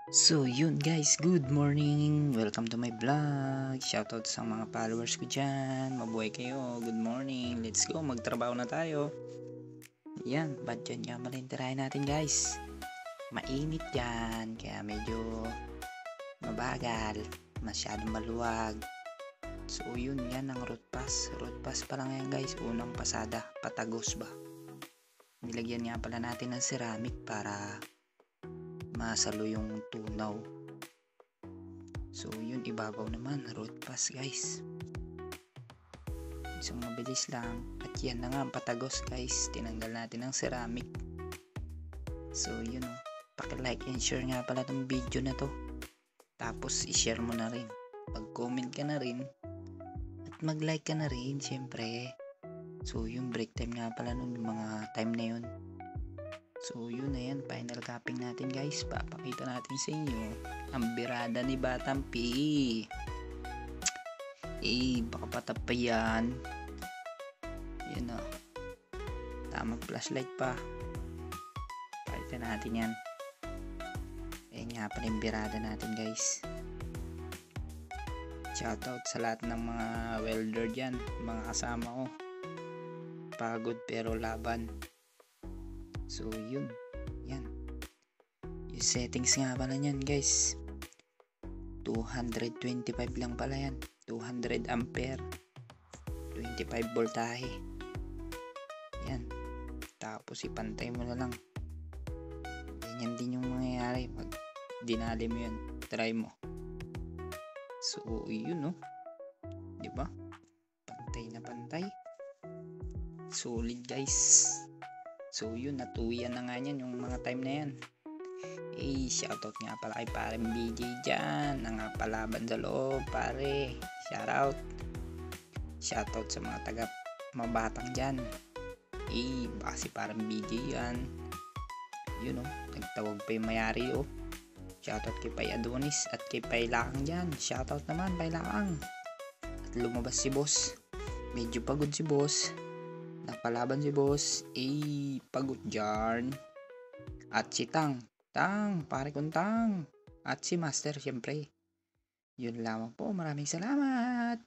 So yun guys, good morning! Welcome to my vlog. Shoutout sa mga followers ko dyan. Mabuhay kayo, good morning. Let's go, magtrabaho na tayo. Yan, bad dyan nga malintirahin natin guys. Mainit yan, kaya medyo mabagal, masyadong maluwag. So yun, yan ang road pass. Road pass pa lang yan guys, unang pasada, patagos ba. Nilagyan nga pala natin ng ceramic para masalo yung tunaw. So yun, ibabaw naman, road pass guys. Isang mabilis lang. At yan na nga ang patagos guys, tinanggal natin ang ceramic. So yun o, paki-like and share nga pala tong video na to. Tapos i-share mo na rin, pag-comment ka na rin, at mag-like ka na rin syempre. So yung break time nga pala nun, mga time na yun. So yun na yan, final capping natin guys. Papakita natin sa inyo ang birada ni Batang P. Baka patap pa yan. Yun o, tamang flashlight pa. Pakita natin yan. Ayan nga pala yung birada natin guys. Shoutout sa lahat ng mga welder dyan, mga kasama ko. Pagod pero laban. So yun, yan. Yung settings nga pala nyan guys, 225 lang pala yan, 200 ampere, 25 voltahe. Yan. Tapos ipantay mo na lang. Ganyan din yung mangyayari pag dinali mo yun. Try mo. So yun no, diba? Pantay na pantay. Solid guys. So yun, natuyan na nga yan yung mga time na yan. Shoutout nga pala kay pare BJ dyan, nangapalaban sa loob pare. Shoutout. Shoutout sa mga taga mabatang dyan. Baka si parang BJ yan. Yun o, nagtawag pa yung mayari o. Shoutout kay Pay Adonis at kay Pay Lakang dyan. Shoutout naman Pay Lakang. At lumabas si boss. Medyo pagod si boss. Napalaban si boss. Pagod dyan. At si Tang, pare kong Tang. At si Master syempre. Yun lamang po, maraming salamat.